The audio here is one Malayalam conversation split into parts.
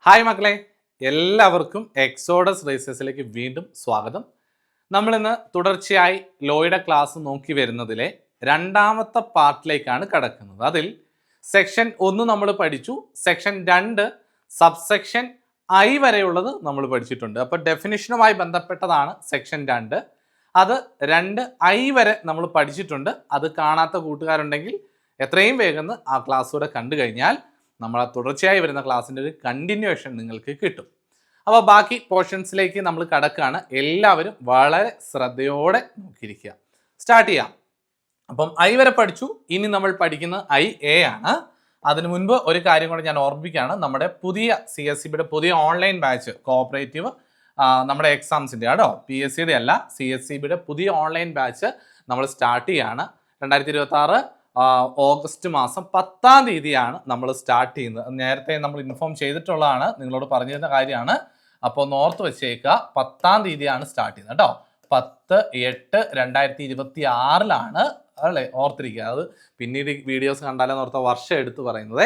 ഹായ് മക്കളെ, എല്ലാവർക്കും എക്സോഡസ് റേസസിലേക്ക് വീണ്ടും സ്വാഗതം. നമ്മളിന്ന് തുടർച്ചയായി ലോയുടെ ക്ലാസ് നോക്കി വരുന്നതിലെ രണ്ടാമത്തെ പാർട്ടിലേക്കാണ് കടക്കുന്നത്. അതിൽ സെക്ഷൻ 1 നമ്മൾ പഠിച്ചു, സെക്ഷൻ 2 സബ്സെക്ഷൻ ഐ വരെയുള്ളത് നമ്മൾ പഠിച്ചിട്ടുണ്ട്. അപ്പോൾ ഡെഫിനിഷനുമായി ബന്ധപ്പെട്ടതാണ് സെക്ഷൻ 2. അത് 2I വരെ നമ്മൾ പഠിച്ചിട്ടുണ്ട്. അത് കാണാത്ത കൂട്ടുകാരുണ്ടെങ്കിൽ എത്രയും വേഗം ആ ക്ലാസ് കൂടെ കണ്ടു കഴിഞ്ഞാൽ നമ്മൾ തുടർച്ചയായി വരുന്ന ക്ലാസ്സിൻ്റെ ഒരു കണ്ടിന്യൂവേഷൻ നിങ്ങൾക്ക് കിട്ടും. അപ്പോൾ ബാക്കി പോർഷൻസിലേക്ക് നമ്മൾ കടക്കുകയാണ്. എല്ലാവരും വളരെ ശ്രദ്ധയോടെ നോക്കിയിരിക്കുക. സ്റ്റാർട്ട് ചെയ്യാം. അപ്പം ഐ വരെ പഠിച്ചു. ഇനി നമ്മൾ പഠിക്കുന്നത് IA ആണ്. അതിനു മുൻപ് ഒരു കാര്യം കൂടെ ഞാൻ ഓർമ്മിപ്പിക്കുകയാണ്. നമ്മുടെ പുതിയ CSCBയുടെ പുതിയ ഓൺലൈൻ ബാച്ച് കോഓപ്പറേറ്റീവ് നമ്മുടെ എക്സാംസിൻ്റെ ആണോ, PSCയുടെ അല്ല, CSCBയുടെ പുതിയ ഓൺലൈൻ ബാച്ച് നമ്മൾ സ്റ്റാർട്ട് ചെയ്യുകയാണ്. 2026 ഓഗസ്റ്റ് മാസം 10-ാം തീയതിയാണ് നമ്മൾ സ്റ്റാർട്ട് ചെയ്യുന്നത്. നേരത്തെ നമ്മൾ ഇൻഫോം ചെയ്തിട്ടുള്ളതാണ്, നിങ്ങളോട് പറഞ്ഞിരുന്ന കാര്യമാണ്. അപ്പോൾ ഒന്ന് ഓർത്ത് വെച്ചേക്കുക, 10-ാം തീയതിയാണ് സ്റ്റാർട്ട് ചെയ്യുന്നത് കേട്ടോ. 10/8/2026 അല്ലേ, ഓർത്തിരിക്കുക. അത് പിന്നീട് വീഡിയോസ് കണ്ടാലെന്ന് ഓർത്ത വർഷം എടുത്ത് പറയുന്നത്.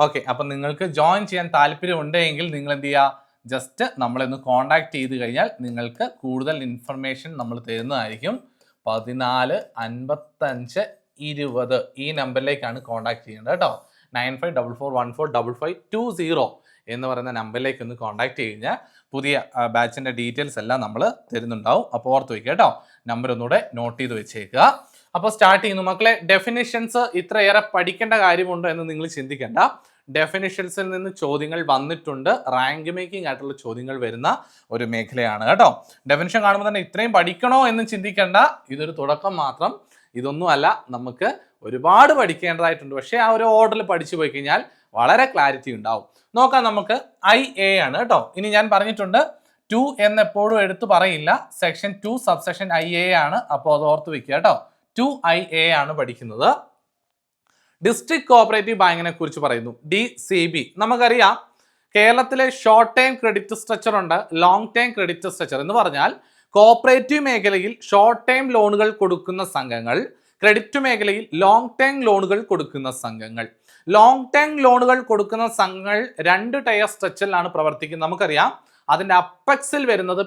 ഓക്കെ, അപ്പം നിങ്ങൾക്ക് ജോയിൻ ചെയ്യാൻ താല്പര്യം ഉണ്ടെങ്കിൽ നിങ്ങൾ എന്ത് ചെയ്യുക, ജസ്റ്റ് നമ്മളൊന്ന് കോൺടാക്ട് ചെയ്ത് കഴിഞ്ഞാൽ നിങ്ങൾക്ക് കൂടുതൽ ഇൻഫർമേഷൻ നമ്മൾ തരുന്നതായിരിക്കും. 145520 ഈ നമ്പറിലേക്കാണ് കോൺടാക്ട് ചെയ്യേണ്ടത് കേട്ടോ. 9544145520 എന്ന് പറയുന്ന നമ്പറിലേക്ക് ഒന്ന് കോൺടാക്ട് കഴിഞ്ഞാൽ പുതിയ ബാച്ചിൻ്റെ ഡീറ്റെയിൽസ് എല്ലാം നമ്മൾ തരുന്നുണ്ടാവും. അപ്പോൾ ഓർത്ത് വയ്ക്കുക കേട്ടോ, നമ്പർ ഒന്നുകൂടെ നോട്ട് ചെയ്ത് വെച്ചേക്കുക. അപ്പോൾ സ്റ്റാർട്ട് ചെയ്യുന്നു മക്കളെ. ഡെഫിനിഷൻസ് ഇത്രയേറെ പഠിക്കേണ്ട കാര്യമുണ്ടോ എന്ന് നിങ്ങൾ ചിന്തിക്കേണ്ട. ഡെഫിനിഷൻസിൽ നിന്ന് ചോദ്യങ്ങൾ വന്നിട്ടുണ്ട്. റാങ്ക് മേക്കിംഗ് ആയിട്ടുള്ള ചോദ്യങ്ങൾ വരുന്ന ഒരു മേഖലയാണ് കേട്ടോ. ഡെഫിനിഷൻ കാണുമ്പോൾ തന്നെ ഇത്രയും പഠിക്കണോ എന്ന് ചിന്തിക്കേണ്ട, ഇതൊരു തുടക്കം മാത്രം. ഇതൊന്നുമല്ല, നമുക്ക് ഒരുപാട് പഠിക്കേണ്ടതായിട്ടുണ്ട്. പക്ഷേ ആ ഒരു ഓർഡറിൽ പഠിച്ചു പോയി കഴിഞ്ഞാൽ വളരെ ക്ലാരിറ്റി ഉണ്ടാവും. നോക്കാം, നമുക്ക് IA ആണ് കേട്ടോ. ഇനി ഞാൻ പറഞ്ഞിട്ടുണ്ട് 2 എന്നെപ്പോഴും എടുത്തു പറയില്ല. സെക്ഷൻ 2 സബ്സെക്ഷൻ IA ആണ്. അപ്പോൾ അത് ഓർത്ത് വെക്കുക കേട്ടോ. 2IA ആണ് പഠിക്കുന്നത്. ഡിസ്ട്രിക്ട് കോഓപ്പറേറ്റീവ് ബാങ്കിനെ കുറിച്ച് പറയുന്നു. DCB നമുക്കറിയാം, കേരളത്തിലെ ഷോർട്ട് ടൈം ക്രെഡിറ്റ് സ്ട്രക്ചർ ഉണ്ട്, ലോങ് ടൈം ക്രെഡിറ്റ് സ്ട്രക്ചർ എന്ന് പറഞ്ഞാൽ കോഓപ്പറേറ്റീവ് മേഖലയിൽ ഷോർട്ട് ടൈം ലോണുകൾ കൊടുക്കുന്ന സംഘങ്ങൾ, ക്രെഡിറ്റ് മേഖലയിൽ ലോങ് ടൈം ലോണുകൾ കൊടുക്കുന്ന സംഘങ്ങൾ. ലോങ് ടൈം ലോണുകൾ കൊടുക്കുന്ന സംഘങ്ങൾ 2 ടയർ സ്ട്രക്ചറിലാണ് പ്രവർത്തിക്കുന്നത്. നമുക്കറിയാം, അതിൻ്റെ അപ്പെക്സിൽ വരുന്നത്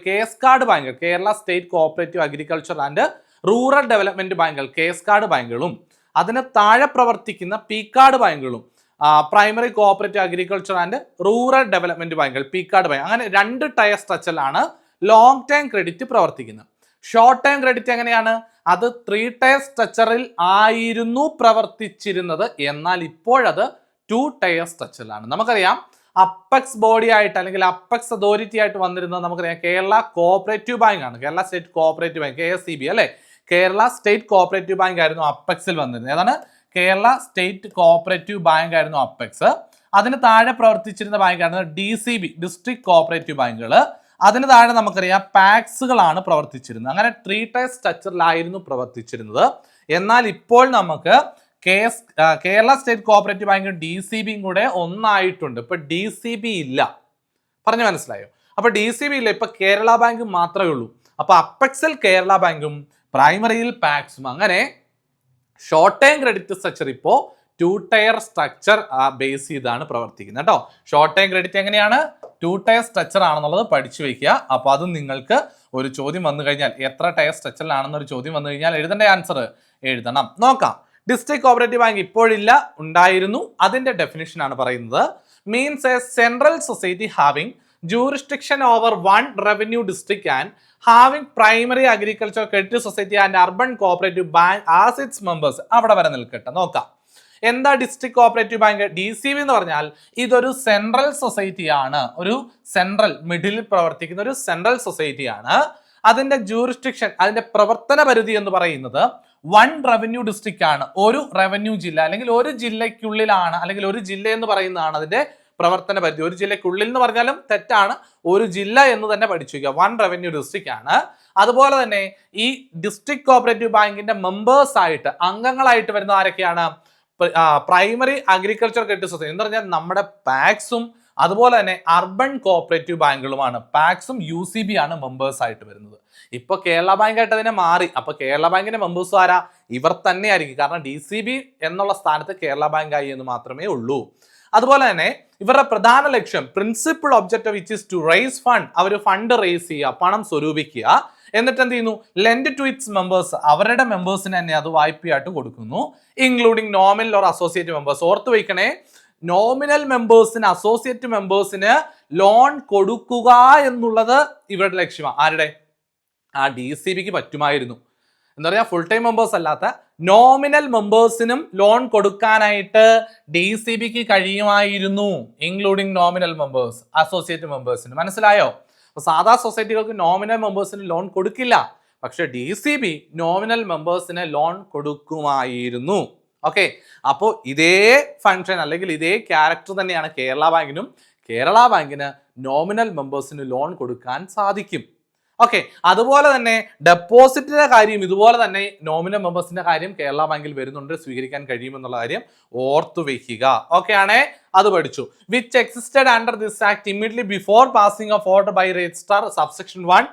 case card bank, Kerala state cooperative agriculture and rural development ബാങ്കുകൾ, കേസ് കാർഡ് ബാങ്കുകളും അതിന് താഴെ പ്രവർത്തിക്കുന്ന കാർഡ് ബാങ്കുകളും, primary cooperative agriculture and rural development ബാങ്കുകൾ, കാർഡ് ബാങ്ക്. അങ്ങനെ 2 ടയർ സ്ട്രക്ചറിലാണ് ലോങ് ടൈം ക്രെഡിറ്റ് പ്രവർത്തിക്കുന്നത്. ഷോർട്ട് ടൈം ക്രെഡിറ്റ് എങ്ങനെയാണ്? അത് 3 ടയർ സ്ട്രക്ചറിൽ ആയിരുന്നു പ്രവർത്തിച്ചിരുന്നത്. എന്നാൽ ഇപ്പോഴത് 2 ടയർ സ്ട്രക്ചറിലാണ്. നമുക്കറിയാം, അപ്പെക്സ് ബോഡി ആയിട്ട് അല്ലെങ്കിൽ അപ്പെക്സ് അതോറിറ്റി ആയിട്ട് വന്നിരുന്നത് നമുക്കറിയാം കേരള കോഓപ്പറേറ്റീവ് ബാങ്ക് ആണ്. Kerala state cooperative bank, KSCB അല്ലേ. കേരള സ്റ്റേറ്റ് കോഓപ്പറേറ്റീവ് ബാങ്ക് ആയിരുന്നു അപ്പെക്സിൽ വന്നിരുന്നത്. ഏതാണ്? കേരള സ്റ്റേറ്റ് കോഓപ്പറേറ്റീവ് ബാങ്ക് ആയിരുന്നു അപ്പെക്സ്. അതിന് താഴെ പ്രവർത്തിച്ചിരുന്ന ബാങ്കായിരുന്നു DCB, ഡിസ്ട്രിക്ട് കോഓപ്പറേറ്റീവ് ബാങ്കുകൾ. അതിന് താഴെ നമുക്കറിയാം പാക്സുകളാണ് പ്രവർത്തിച്ചിരുന്നത്. അങ്ങനെ 3 ടയർ സ്ട്രക്ചറിലായിരുന്നു പ്രവർത്തിച്ചിരുന്നത്. എന്നാൽ ഇപ്പോൾ നമുക്ക് കേരള സ്റ്റേറ്റ് കോഓപ്പറേറ്റീവ് ബാങ്കും DCBയും കൂടെ ഒന്നായിട്ടുണ്ട്. ഇപ്പൊ DCB ഇല്ല. പറഞ്ഞു മനസ്സിലായോ? അപ്പൊ DCB ഇല്ല, ഇപ്പൊ കേരള ബാങ്ക് മാത്രമേ ഉള്ളൂ. അപ്പൊ അപ്പെക്സിൽ കേരള ബാങ്കും പ്രൈമറിയിൽ പാക്സും. അങ്ങനെ ഷോർട്ട് ടൈം ക്രെഡിറ്റ് സ്ട്രക്ചർ ഇപ്പോൾ 2 ടയർ സ്ട്രക്ചർ ബേസ് ചെയ്താണ് പ്രവർത്തിക്കുന്നത് കേട്ടോ. ഷോർട്ട് ടൈം ക്രെഡിറ്റ് എങ്ങനെയാണ്? 2 ടയർ സ്ട്രക്ചർ ആണെന്നുള്ളത് പഠിച്ചു വെക്കുക. അപ്പോൾ അത് നിങ്ങൾക്ക് ഒരു ചോദ്യം വന്നു കഴിഞ്ഞാൽ, എത്ര ടയർ സ്ട്രക്ചറിലാണെന്നൊരു ചോദ്യം വന്നു കഴിഞ്ഞാൽ എഴുതേണ്ട ആൻസർ എഴുതണം. നോക്കാം. ഡിസ്ട്രിക്ട് കോഓപ്പറേറ്റീവ് ബാങ്ക് ഇപ്പോഴില്ല, ഉണ്ടായിരുന്നു. അതിന്റെ ഡെഫിനിഷൻ ആണ് പറയുന്നത്. Means A central society having jurisdiction over one revenue district and having primary agriculture credit society and urban cooperative bank as its members. അവിടെ വരെ നിൽക്കട്ടെ. നോക്കാം, എന്താ ഡിസ്ട്രിക്ട് കോഓപ്പറേറ്റീവ് ബാങ്ക്? DCB എന്ന് പറഞ്ഞാൽ ഇതൊരു സെൻട്രൽ സൊസൈറ്റി ആണ്. ഒരു സെൻട്രൽ മിഡിൽ പ്രവർത്തിക്കുന്ന ഒരു സെൻട്രൽ സൊസൈറ്റി ആണ്. അതിന്റെ ജൂറിസ്ഡിക്ഷൻ, അതിന്റെ പ്രവർത്തന പരിധി എന്ന് പറയുന്നത് 1 റവന്യൂ ഡിസ്ട്രിക്റ്റ് ആണ്. ഒരു റവന്യൂ ജില്ല അല്ലെങ്കിൽ ഒരു ജില്ലയ്ക്കുള്ളിലാണ്, അല്ലെങ്കിൽ ഒരു ജില്ല എന്ന് പറയുന്നതാണ് അതിന്റെ പ്രവർത്തന പരിധി. ഒരു ജില്ലയ്ക്കുള്ളിൽ എന്ന് പറഞ്ഞാലും തെറ്റാണ്, ഒരു ജില്ല എന്ന് തന്നെ പഠിച്ചു വയ്ക്കുക. 1 റവന്യൂ ഡിസ്ട്രിക്റ്റ് ആണ്. അതുപോലെ തന്നെ ഈ ഡിസ്ട്രിക്ട് കോഓപ്പറേറ്റീവ് ബാങ്കിന്റെ മെമ്പേഴ്സ് ആയിട്ട്, അംഗങ്ങളായിട്ട് വരുന്ന ആരൊക്കെയാണ്? പ്രൈമറി അഗ്രികൾച്ചർ ക്രെഡിറ്റ് സൊസൈറ്റി എന്ന് പറഞ്ഞാൽ നമ്മുടെ പാക്സും അതുപോലെ തന്നെ അർബൻ കോഓപ്പറേറ്റീവ് ബാങ്കുകളുമാണ്. പാക്സും UCB ആണ് മെമ്പേഴ്സ് ആയിട്ട് വരുന്നത്. ഇപ്പൊ കേരള ബാങ്ക് ആയിട്ട് അതിനെ മാറി. അപ്പൊ കേരള ബാങ്കിന്റെ മെമ്പേഴ്സ് ആരാ? ഇവർ തന്നെയായിരിക്കും. കാരണം DCB എന്നുള്ള സ്ഥാനത്ത് കേരള ബാങ്ക് ആയി എന്ന് മാത്രമേ ഉള്ളൂ. അതുപോലെ തന്നെ ഇവരുടെ പ്രധാന ലക്ഷ്യം principal objective which is to raise fund, അവർ ഫണ്ട് റേസ് ചെയ്യുക, പണം സ്വരൂപിക്കുക. എന്നിട്ട് എന്ത് ചെയ്യുന്നു? ലെൻഡ് ടു ഇറ്റ്സ് മെമ്പേഴ്സ്, അവരുടെ മെമ്പേഴ്സിന് തന്നെ അത് വായ്പയായിട്ട് കൊടുക്കുന്നു. Including nominal or associate members. ഓർത്ത് വയ്ക്കണേ, നോമിനൽ മെമ്പേഴ്സിന്, അസോസിയേറ്റ് മെമ്പേഴ്സിന് ലോൺ കൊടുക്കുക എന്നുള്ളത് ഇവരുടെ ലക്ഷ്യമാണ്. ആരുടെ? ആ DCBക്ക് പറ്റുമായിരുന്നു. എന്താ പറയുക, ഫുൾ ടൈം മെമ്പേഴ്സ് അല്ലാത്ത നോമിനൽ മെമ്പേഴ്സിനും ലോൺ കൊടുക്കാനായിട്ട് DCBക്ക് കഴിയുമായിരുന്നു. ഇൻക്ലൂഡിങ് നോമിനൽ മെമ്പേഴ്സ്, അസോസിയേറ്റ് മെമ്പേഴ്സിന്. മനസ്സിലായോ? അപ്പൊ സാധാ സൊസൈറ്റികൾക്ക് നോമിനൽ മെമ്പേഴ്സിന് ലോൺ കൊടുക്കില്ല, പക്ഷെ DCB നോമിനൽ മെമ്പേഴ്സിന് ലോൺ കൊടുക്കുമായിരുന്നു. ഓക്കെ, അപ്പോൾ ഇതേ ഫംഗ്ഷൻ അല്ലെങ്കിൽ ഇതേ ക്യാരക്ടർ തന്നെയാണ് കേരള ബാങ്കിനും. കേരള ബാങ്കിന് നോമിനൽ മെമ്പേഴ്സിന് ലോൺ കൊടുക്കാൻ സാധിക്കും. ഓക്കെ, അതുപോലെ തന്നെ ഡെപ്പോസിറ്റിന്റെ കാര്യം ഇതുപോലെ തന്നെ നോമിനൽ മെമ്പേഴ്സിന്റെ കാര്യം കേരള ബാങ്കിൽ വരുന്നുണ്ട്, സ്വീകരിക്കാൻ കഴിയുമെന്നുള്ള കാര്യം ഓർത്തു വയ്ക്കുക. ഓക്കെ ആണേ, അത് പഠിച്ചു. Which existed under this act immediately before passing of order by registrar subsection 1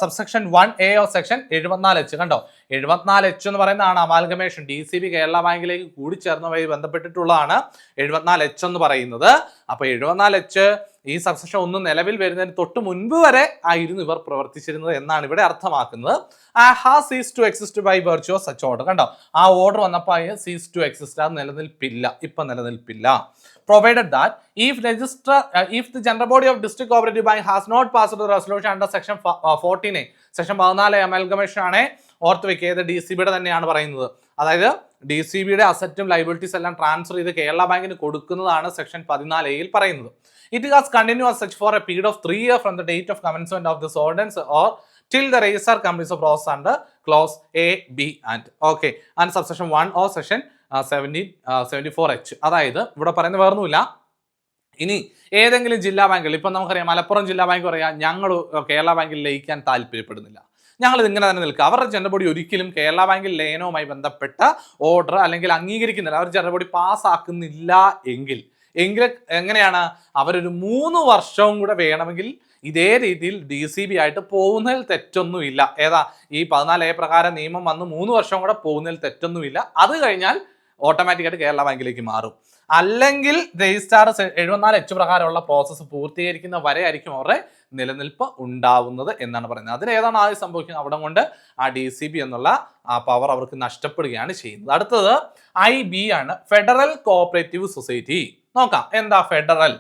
subsection 1A of section 74H. കണ്ടോ, 74H എന്ന് പറയുന്നതാണ് അമാൽഗമേഷൻ. DCB കേരള ബാങ്കിലേക്ക് കൂടിച്ചേർന്നതുമായി ബന്ധപ്പെട്ടിട്ടുള്ളതാണ് 74H എന്ന് പറയുന്നത്. അപ്പൊ 74H ഈ സബ്സെക്ഷൻ 1 നിലവിൽ വരുന്നതിന് തൊട്ട് മുൻപ് വരെ ആയിരുന്നു ഇവർ പ്രവർത്തിച്ചിരുന്നത് എന്നാണ് ഇവിടെ അർത്ഥമാക്കുന്നത്. Has cease to exist by virtue of such order. കണ്ടോ, ആ ഓർഡർ വന്നപ്പോൾ സീസ് ടു എക്സിസ്റ്റ്, അത് നിലനിൽപ്പില്ല, ഇപ്പൊ നിലനിൽപ്പില്ല. Provided that if the general body of district cooperative bank has not passed the resolution under section 14A, section 14 അമൽഗമേഷൻ ആണ്. ഓർത്ത് വെക്കിയത് DCBയുടെ തന്നെയാണ് പറയുന്നത്. അതായത് DCBയുടെ അസറ്റും ലൈബിലിറ്റീസ് എല്ലാം ട്രാൻസ്ഫർ ചെയ്ത് കേരള ബാങ്കിന് കൊടുക്കുന്നതാണ് സെക്ഷൻ 14A പറയുന്നത്. It has continued as such for a period of 3 years from the date of commencement of this ordinance or till the registrar completes the process under clause A, B and okay and subsection 1 or section 74H. അതായത് ഇവിടെ പറയുന്നത് വേറൊന്നുമില്ല. ഇനി ഏതെങ്കിലും ജില്ലാ ബാങ്കിൽ, ഇപ്പം നമുക്കറിയാം മലപ്പുറം ജില്ലാ ബാങ്ക് പറയാം ഞങ്ങൾ കേരള ബാങ്കിൽ ലയിക്കാൻ താല്പര്യപ്പെടുന്നില്ല, ഞങ്ങൾ ഇതിങ്ങനെ തന്നെ നിൽക്കുക. അവരുടെ ജനറൽ ബോഡി ഒരിക്കലും കേരള ബാങ്കിൽ ലയനവുമായി ബന്ധപ്പെട്ട ഓർഡർ അല്ലെങ്കിൽ അംഗീകരിക്കുന്നില്ല, അവർ ജനറൽ ബോഡി പാസ്സാക്കുന്നില്ല എങ്കിൽ എങ്ങനെയാണ് അവരൊരു 3 വർഷവും കൂടെ വേണമെങ്കിൽ ഇതേ രീതിയിൽ DCB ആയിട്ട് പോകുന്നതിൽ തെറ്റൊന്നുമില്ല. ഏതാ, ഈ 14A പ്രകാരം നിയമം വന്ന് 3 വർഷം കൂടെ പോകുന്നതിൽ തെറ്റൊന്നുമില്ല. അത് കഴിഞ്ഞാൽ ഓട്ടോമാറ്റിക്കായിട്ട് കേരള ബാങ്കിലേക്ക് മാറും. അല്ലെങ്കിൽ രജിസ്ട്രാർ 74H പ്രകാരമുള്ള പ്രോസസ്സ് പൂർത്തീകരിക്കുന്ന വരെ ആയിരിക്കും അവരുടെ നിലനിൽപ്പ് ഉണ്ടാവുന്നത് എന്നാണ് പറയുന്നത്. അതിലേതാണ് ആദ്യം സംഭവിക്കുന്നത്, അവിടെ കൊണ്ട് ആ DCB എന്നുള്ള ആ പവർ അവർക്ക് നഷ്ടപ്പെടുകയാണ് ചെയ്യുന്നത്. അടുത്തത് IB ആണ്, ഫെഡറൽ കോഓപ്പറേറ്റീവ് സൊസൈറ്റി. നോക്കാം എന്താ federal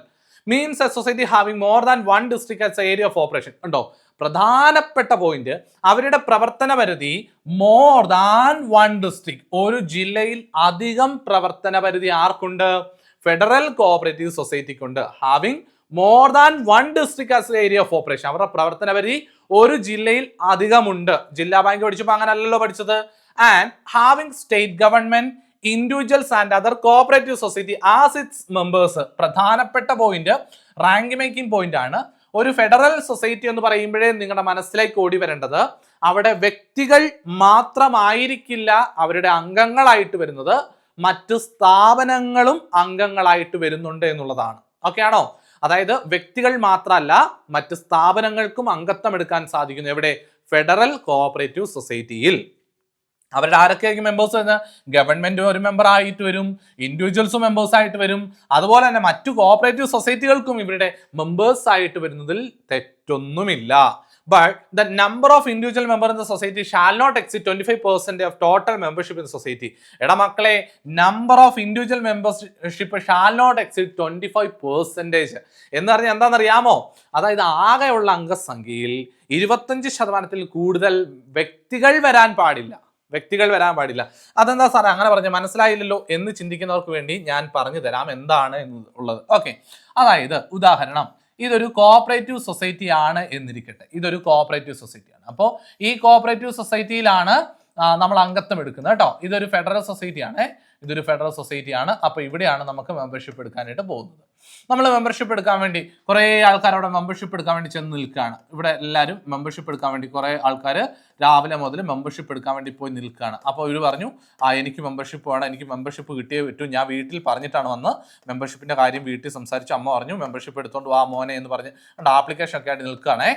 means. A society having more than 1 district as area of operation. ഉണ്ടോ, പ്രധാനപ്പെട്ട പോയിന്റ്, അവരുടെ പ്രവർത്തന പരിധി മോർ ദാൻ 1 ഡിസ്ട്രിക്ട്, ഒരു ജില്ലയിൽ അധികം പ്രവർത്തന പരിധി ആർക്കുണ്ട്? ഫെഡറൽ കോഓപ്പറേറ്റീവ് സൊസൈറ്റിക്കുണ്ട്. Having more than 1 district as area of operation, അവരുടെ പ്രവർത്തന പരിധി ഒരു ജില്ലയിൽ അധികമുണ്ട്. ജില്ലാ ബാങ്ക് പഠിച്ചപ്പോൾ അങ്ങനെ അല്ലല്ലോ പഠിച്ചത്. And having state government, individuals and other cooperative society as its members. പ്രധാനപ്പെട്ട പോയിന്റ്, റാങ്ക് മേക്കിംഗ് പോയിന്റ് ആണ്. ഒരു ഫെഡറൽ സൊസൈറ്റി എന്ന് പറയുമ്പോഴേ നിങ്ങളുടെ മനസ്സിലേക്ക് ഓടി വരേണ്ടത് അവിടെ വ്യക്തികൾ മാത്രമായിരിക്കില്ല അവരുടെ അംഗങ്ങളായിട്ട് വരുന്നത്, മറ്റ് സ്ഥാപനങ്ങളും അംഗങ്ങളായിട്ട് വരുന്നുണ്ട് എന്നുള്ളതാണ്. ഓക്കെ ആണോ? അതായത് വ്യക്തികൾ മാത്രമല്ല മറ്റ് സ്ഥാപനങ്ങൾക്കും അംഗത്വം എടുക്കാൻ സാധിക്കുന്നു. എവിടെ? ഫെഡറൽ കോഓപ്പറേറ്റീവ് സൊസൈറ്റിയിൽ. അവരുടെ ആരൊക്കെയായിരിക്കും മെമ്പേഴ്സ് വരുന്നത്? ഗവൺമെന്റ് ഒരു മെമ്പർ ആയിട്ട് വരും, ഇൻഡിവിജ്വൽസും മെമ്പേഴ്സ് ആയിട്ട് വരും, അതുപോലെ തന്നെ മറ്റു കോഓപ്പറേറ്റീവ് സൊസൈറ്റികൾക്കും ഇവരുടെ മെമ്പേഴ്സ് ആയിട്ട് വരുന്നതിൽ തെറ്റൊന്നുമില്ല. But the number of individual members in the society shall not exceed 25% of total membership in the society. എടാ മക്കളെ, number of individual membership shall not exceed 25% എന്ന് പറഞ്ഞാൽ എന്താണെന്നറിയാമോ? അതായത് ആകെയുള്ള അംഗസംഖ്യയിൽ 25% കൂടുതൽ വ്യക്തികൾ വരാൻ പാടില്ല. അതെന്താ സാറേ അങ്ങനെ പറഞ്ഞ മനസ്സിലായില്ലല്ലോ എന്ന് ചിന്തിക്കുന്നവർക്ക് വേണ്ടി ഞാൻ പറഞ്ഞു തരാം എന്താണ് എന്നുള്ളത്. ഓക്കെ, അതായത് ഉദാഹരണം, ഇതൊരു കോഓപ്പറേറ്റീവ് സൊസൈറ്റി ആണ് എന്നിരിക്കട്ടെ. ഇതൊരു കോഓപ്പറേറ്റീവ് സൊസൈറ്റിയാണ്. അപ്പോൾ ഈ കോഓപ്പറേറ്റീവ് സൊസൈറ്റിയിലാണ് നമ്മൾ അംഗത്വം എടുക്കുന്നത് കേട്ടോ. ഇതൊരു ഫെഡറൽ സൊസൈറ്റിയാണ്. അപ്പോൾ ഇവിടെയാണ് നമുക്ക് മെമ്പർഷിപ്പ് എടുക്കാനായിട്ട് പോകുന്നത്. നമ്മൾ മെമ്പർഷിപ്പ് എടുക്കാൻ വേണ്ടി കുറേ ആൾക്കാർ അവിടെ മെമ്പർഷിപ്പ് എടുക്കാൻ വേണ്ടി ചെന്ന് നിൽക്കുകയാണ്. ഇവിടെ എല്ലാവരും മെമ്പർഷിപ്പ് എടുക്കാൻ വേണ്ടി കുറേ ആൾക്കാർ രാവിലെ മുതൽ മെമ്പർഷിപ്പ് എടുക്കാൻ വേണ്ടി പോയി നിൽക്കുകയാണ്. അപ്പോൾ ഇവർ പറഞ്ഞു, എനിക്ക് മെമ്പർഷിപ്പ് വേണം, എനിക്ക് മെമ്പർഷിപ്പ് കിട്ടിയേ പറ്റൂ, ഞാൻ വീട്ടിൽ പറഞ്ഞിട്ടാണ് വന്ന് മെമ്പർഷിപ്പിൻ്റെ കാര്യം വീട്ടിൽ സംസാരിച്ചു. അമ്മ പറഞ്ഞു മെമ്പർഷിപ്പ് എടുത്തോണ്ട് വാ മോനെ എന്ന് പറഞ്ഞ് ആപ്ലിക്കേഷൻ ഒക്കെ ആയിട്ട് നിൽക്കുകയാണേ.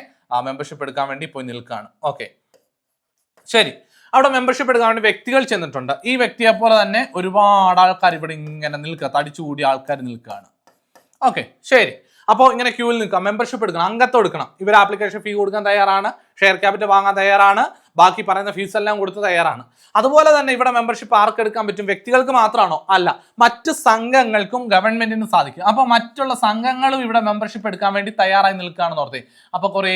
മെമ്പർഷിപ്പ് എടുക്കാൻ വേണ്ടി പോയി നിൽക്കുകയാണ്. ഓക്കെ, ശരി. അവിടെ മെമ്പർഷിപ്പ് എടുക്കാൻ വേണ്ടി വ്യക്തികൾ ചെന്നിട്ടുണ്ട്. ഈ വ്യക്തിയെ പോലെ തന്നെ ഒരുപാട് ആൾക്കാർ ഇവിടെ ഇങ്ങനെ നിൽക്കുക, തടിച്ചുകൂടിയ ആൾക്കാർ നിൽക്കുകയാണ്. ഓക്കെ, ശരി. അപ്പോൾ ഇങ്ങനെ ക്യൂവിൽ നിൽക്കാം, മെമ്പർഷിപ്പ് എടുക്കണം, അംഗത്വം എടുക്കണം. ഇവർ ആപ്ലിക്കേഷൻ ഫീ കൊടുക്കാൻ തയ്യാറാണ്, ഷെയർ ക്യാപിറ്റൽ വാങ്ങാൻ തയ്യാറാണ്, ബാക്കി പറയുന്ന ഫീസ് എല്ലാം കൊടുത്ത് തയ്യാറാണ്. അതുപോലെ തന്നെ ഇവിടെ മെമ്പർഷിപ്പ് ആർക്ക് എടുക്കാൻ പറ്റും? വ്യക്തികൾക്ക് മാത്രമാണോ? അല്ല, മറ്റ് സംഘങ്ങൾക്കും ഗവൺമെന്റിന് സാധിക്കും. അപ്പോൾ മറ്റുള്ള സംഘങ്ങളും ഇവിടെ മെമ്പർഷിപ്പ് എടുക്കാൻ വേണ്ടി തയ്യാറായി നിൽക്കുകയാണെന്ന് ഓർത്തേ. അപ്പോൾ കുറേ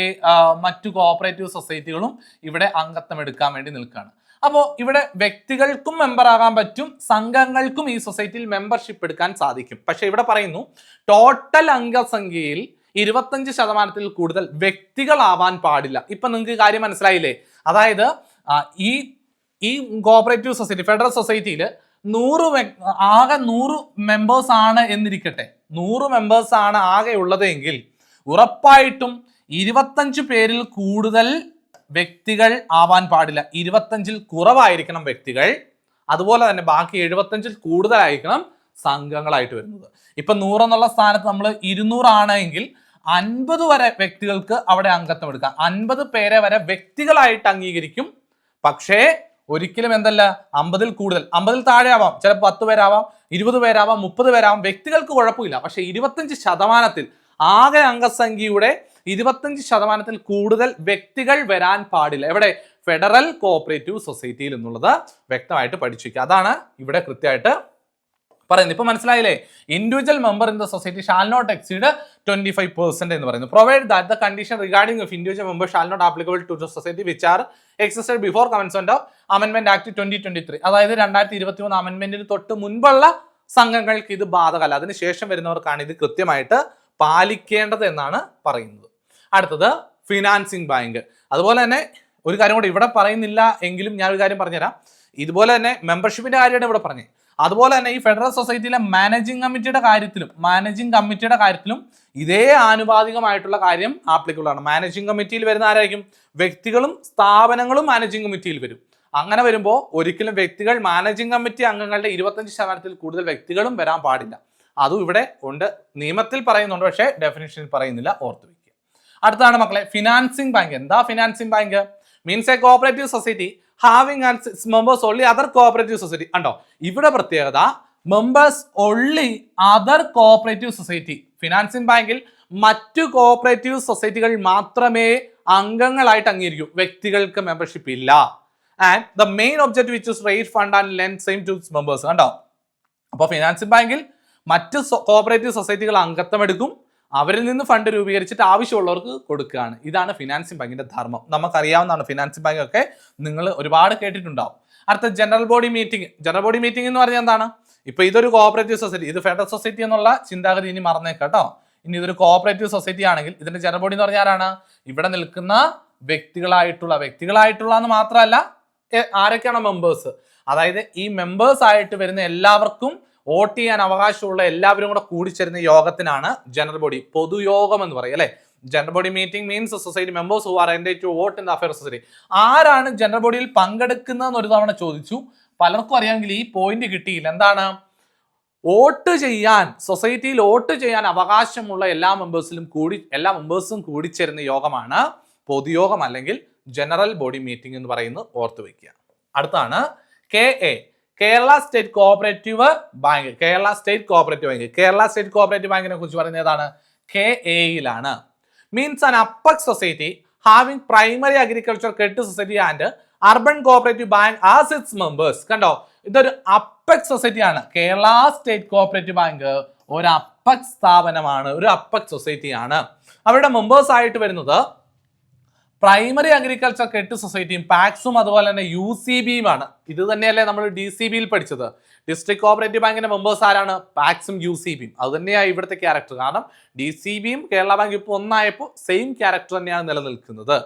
മറ്റു കോഓപ്പറേറ്റീവ് സൊസൈറ്റികളും ഇവിടെ അംഗത്വം എടുക്കാൻ വേണ്ടി നിൽക്കുകയാണ്. അപ്പോൾ ഇവിടെ വ്യക്തികൾക്കും മെമ്പർ ആകാൻ പറ്റും, സംഘങ്ങൾക്കും ഈ സൊസൈറ്റിയിൽ മെമ്പർഷിപ്പ് എടുക്കാൻ സാധിക്കും. പക്ഷെ ഇവിടെ പറയുന്നു ടോട്ടൽ അംഗസംഖ്യയിൽ 25% കൂടുതൽ വ്യക്തികളാവാൻ പാടില്ല. ഇപ്പൊ നിങ്ങൾക്ക് കാര്യം മനസ്സിലായില്ലേ? അതായത് ഈ കോഓപ്പറേറ്റീവ് സൊസൈറ്റി, ഫെഡറൽ സൊസൈറ്റിയിൽ 100 മെമ്പേഴ്സ് ആണ് എന്നിരിക്കട്ടെ, 100 മെമ്പേഴ്സ് ആണ് ആകെ ഉള്ളതെങ്കിൽ ഉറപ്പായിട്ടും 25 പേരിൽ കൂടുതൽ വ്യക്തികൾ ആവാൻ പാടില്ല. 25-ൽ കുറവായിരിക്കണം വ്യക്തികൾ. അതുപോലെ തന്നെ ബാക്കി 75-ൽ കൂടുതലായിരിക്കണം സംഘങ്ങളായിട്ട് വരുന്നത്. ഇപ്പൊ 100 എന്നുള്ള സ്ഥാനത്ത് നമ്മൾ 200 ആണെങ്കിൽ 50 വരെ വ്യക്തികൾക്ക് അവിടെ അംഗത്വം എടുക്കാം. 50 പേരെ വരെ വ്യക്തികളായിട്ട് അംഗീകരിക്കും. പക്ഷേ ഒരിക്കലും എന്തല്ല 50-ൽ കൂടുതൽ, 50-ൽ താഴെ ആവാം, ചിലപ്പോൾ 10 പേരാവാം, 20 പേരാവാം, 30 പേരാവാം, വ്യക്തികൾക്ക് കുഴപ്പമില്ല. പക്ഷെ 25% ആകെ അംഗസംഖ്യയുടെ 25% കൂടുതൽ വ്യക്തികൾ വരാൻ പാടില്ല. എവിടെ? ഫെഡറൽ കോഓപ്പറേറ്റീവ് സൊസൈറ്റിയിൽ എന്നുള്ളത് വ്യക്തമായിട്ട് പഠിച്ചു വയ്ക്കുക. അതാണ് ഇവിടെ കൃത്യമായിട്ട് പറയുന്നത്. ഇപ്പൊ മനസ്സിലായില്ലേ? Individual member in the society shall not exceed 25% എന്ന് പറയുന്നു. Provide that the condition regarding of individual member shall not applicable to the society which are existed before commencement of അമെൻമെന്റ് ആക്ട് 2023. അതായത് 2023 അമെൻമെന്റിന് തൊട്ട് മുൻപുള്ള സംഘങ്ങൾക്ക് ഇത് ബാധകമല്ല. അതിനുശേഷം വരുന്നവർക്കാണ് ഇത് കൃത്യമായിട്ട് പാലിക്കേണ്ടത് എന്നാണ് പറയുന്നത്. അടുത്തത് ഫിനാൻസിങ് ബാങ്ക്. അതുപോലെ തന്നെ ഒരു കാര്യം കൂടെ ഇവിടെ പറയുന്നില്ല എങ്കിലും ഞാൻ ഒരു കാര്യം പറഞ്ഞുതരാം. ഇതുപോലെ തന്നെ മെമ്പർഷിപ്പിന്റെ കാര്യമാണ് ഇവിടെ പറഞ്ഞത്. അതുപോലെ തന്നെ ഈ ഫെഡറൽ സൊസൈറ്റിയിലെ മാനേജിംഗ് കമ്മിറ്റിയുടെ കാര്യത്തിലും ഇതേ ആനുപാതികമായിട്ടുള്ള കാര്യം ആപ്ലിക്കബിൾ ആണ്. മാനേജിംഗ് കമ്മിറ്റിയിൽ വരുന്ന ആരായിരിക്കും? വ്യക്തികളും സ്ഥാപനങ്ങളും മാനേജിംഗ് കമ്മിറ്റിയിൽ വരും. അങ്ങനെ വരുമ്പോൾ ഒരിക്കലും വ്യക്തികൾ മാനേജിംഗ് കമ്മിറ്റി അംഗങ്ങളുടെ 25%-ൽ കൂടുതൽ വ്യക്തികളും വരാൻ പാടില്ല. അതും ഇവിടെ ഉണ്ട്, നിയമത്തിൽ പറയുന്നുണ്ട്, പക്ഷേ ഡെഫിനിഷനിൽ പറയുന്നില്ല, ഓർത്തു വയ്ക്കുക. അടുത്താണ് മക്കളെ ഫിനാൻസിംഗ് ബാങ്ക്. എന്താ financing bank? Means A cooperative society having and it's members only other cooperative society. കണ്ടോ, ഇവിടെ പ്രത്യേകത members only other cooperative society. Financing ബാങ്കിൽ മറ്റു കോഓപ്പറേറ്റീവ് സൊസൈറ്റികൾ മാത്രമേ അംഗങ്ങളായിട്ട് അംഗീകരിക്കൂ, വ്യക്തികൾക്ക് മെമ്പർഷിപ്പ് ഇല്ല. And the main object which is raise fund and lend same to its members. കണ്ടോ, അപ്പോൾ ഫിനാൻസിംഗ് ബാങ്കിൽ മറ്റ് കോഓപ്പറേറ്റീവ് സൊസൈറ്റികൾ അംഗത്വം എടുക്കും, അവരിൽ നിന്ന് ഫണ്ട് രൂപീകരിച്ചിട്ട് ആവശ്യമുള്ളവർക്ക് കൊടുക്കുകയാണ്. ഇതാണ് ഫിനാൻസിംഗ് ബാങ്കിന്റെ ധർമ്മം. നമുക്കറിയാവുന്നതാണ്, ഫിനാൻസിംഗ് ബാങ്ക് ഒക്കെ നിങ്ങൾ ഒരുപാട് കേട്ടിട്ടുണ്ടാവും. അടുത്ത general body meeting. General body meeting എന്ന് പറഞ്ഞാൽ എന്താണ്? ഇപ്പൊ ഇതൊരു കോഓപ്പറേറ്റീവ് സൊസൈറ്റി, ഇത് ഫെഡറൽ സൊസൈറ്റി എന്നുള്ള ചിന്താഗതി ഇനി മറന്നേക്കാട്ടോ. ഇനി ഇതൊരു കോഓപ്പറേറ്റീവ് സൊസൈറ്റി ആണെങ്കിൽ ഇതിന്റെ ജനറൽ ബോഡി എന്ന് പറഞ്ഞാൽ ആരാണ്? ഇവിടെ നിൽക്കുന്ന വ്യക്തികളായിട്ടുള്ള എന്ന് മാത്രമല്ല, ആരൊക്കെയാണ് മെമ്പേഴ്സ്, അതായത് ഈ മെമ്പേഴ്സ് ആയിട്ട് വരുന്ന എല്ലാവർക്കും വോട്ട് ചെയ്യാൻ അവകാശമുള്ള എല്ലാവരും കൂടെ കൂടിച്ചേരുന്ന യോഗത്തിനാണ് ജനറൽ ബോഡി, പൊതുയോഗം എന്ന് പറയും അല്ലെ. General body meeting means society members who are entitled to vote in the affair of society. ആരാണ് ജനറൽ ബോഡിയിൽ പങ്കെടുക്കുന്നതെന്ന് ഒരു തവണ ചോദിച്ചു. പലർക്കും അറിയാമെങ്കിൽ ഈ പോയിന്റ് കിട്ടിയില്ല. എന്താണ്? വോട്ട് ചെയ്യാൻ, സൊസൈറ്റിയിൽ വോട്ട് ചെയ്യാൻ അവകാശമുള്ള എല്ലാ മെമ്പേഴ്സും കൂടിച്ചേരുന്ന യോഗമാണ് പൊതുയോഗം അല്ലെങ്കിൽ ജനറൽ ബോഡി മീറ്റിംഗ് എന്ന് പറയുന്നത് ഓർത്തു വയ്ക്കുക. അടുത്താണ് Kerala state cooperative bank. Kerala state cooperative ബാങ്കിനെ കുറിച്ച് പറയുന്നത് ഏതാണ്? KAയിലാണ്. Means an apex society having primary agriculture credit society and urban cooperative bank as its members. കണ്ടോ, ഇതൊരു അപ്പെക്സ് സൊസൈറ്റി ആണ്. കേരള സ്റ്റേറ്റ് കോഓപ്പറേറ്റീവ് ബാങ്ക് ഒരു അപ്പെക്സ് സ്ഥാപനമാണ്, ഒരു അപ്പെക്സ് സൊസൈറ്റിയാണ്. അവരുടെ മെമ്പേഴ്സ് ആയിട്ട് വരുന്നത് പ്രൈമറി അഗ്രികൾച്ചർ ക്രെഡിറ്റ് സൊസൈറ്റിയും പാക്സും അതുപോലെ തന്നെ UCBയുമാണ്. ഇത് തന്നെയല്ലേ നമ്മൾ DCBയിൽ പഠിച്ചത്. ഡിസ്ട്രിക്ട് കോഓപ്പറേറ്റീവ് ബാങ്കിന്റെ മെമ്പേഴ്സ് ആരാണ്? പാക്സും UCBയും. അത് തന്നെയാണ് ഇവിടുത്തെ ക്യാരക്ടർ. കാരണം DCBയും കേരള ബാങ്ക് ഇപ്പോൾ ഒന്നായപ്പോൾ സെയിം ക്യാരക്ടർ തന്നെയാണ് നിലനിൽക്കുന്നത്.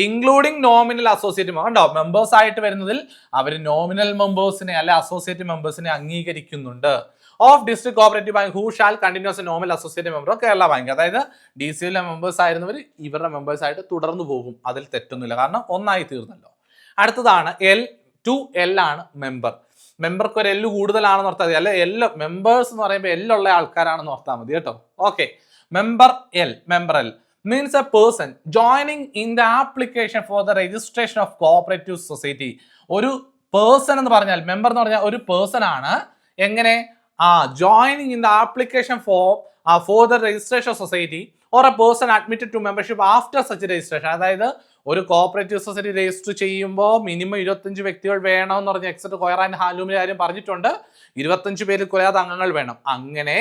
ഇൻക്ലൂഡിംഗ് നോമിനൽ അസോസിയേറ്റ് കണ്ടോ, മെമ്പേഴ്സ് ആയിട്ട് വരുന്നതിൽ അവർ നോമിനൽ മെമ്പേഴ്സിനെ അല്ലെ അസോസിയേറ്റ് മെമ്പേഴ്സിനെ അംഗീകരിക്കുന്നുണ്ട്. Of district cooperative bank who shall continues nominal associate member of Kerala bank. അതായത് DCയിലെ മെമ്പേഴ്സ് ആയിരുന്നവർ ഇവരുടെ മെമ്പേഴ്സ് ആയിട്ട് തുടർന്നു പോകും. അതിൽ തെറ്റൊന്നുമില്ല, കാരണം ഒന്നായി തീർന്നല്ലോ. അടുത്തതാണ് L ആണ് മെമ്പർക്ക് ഒരു L കൂടുതലാണെന്ന് ഓർത്താൽ മതി. അല്ലെ മെമ്പേഴ്സ് എന്ന് പറയുമ്പോൾ L ഉള്ള ആൾക്കാരാണെന്ന് ഓർത്താൽ മതി കേട്ടോ. Okay, member L means A person joining in the application for the registration of cooperative society. ഒരു പേഴ്സൺ എന്ന് പറഞ്ഞാൽ, മെമ്പർ എന്ന് പറഞ്ഞാൽ ഒരു പേഴ്സൺ ആണ്. എങ്ങനെ? joining in the application for the registration society or a person admitted to membership after such registration. അതായത് ഒരു കോപ്പറേറ്റീവ് സൊസൈറ്റി രജിസ്റ്റർ ചെയ്യുമ്പോൾ മിനിമം 25 വ്യക്തികൾ വേണമെന്ന് പറഞ്ഞ് എക്സെപ്റ്റ് കൊയർ ആൻഡ് ഹാൻഡ്ലൂമിന്റെ കാര്യം പറഞ്ഞിട്ടുണ്ട്. 25 പേരിൽ കുറയാതെ അംഗങ്ങൾ വേണം. അങ്ങനെ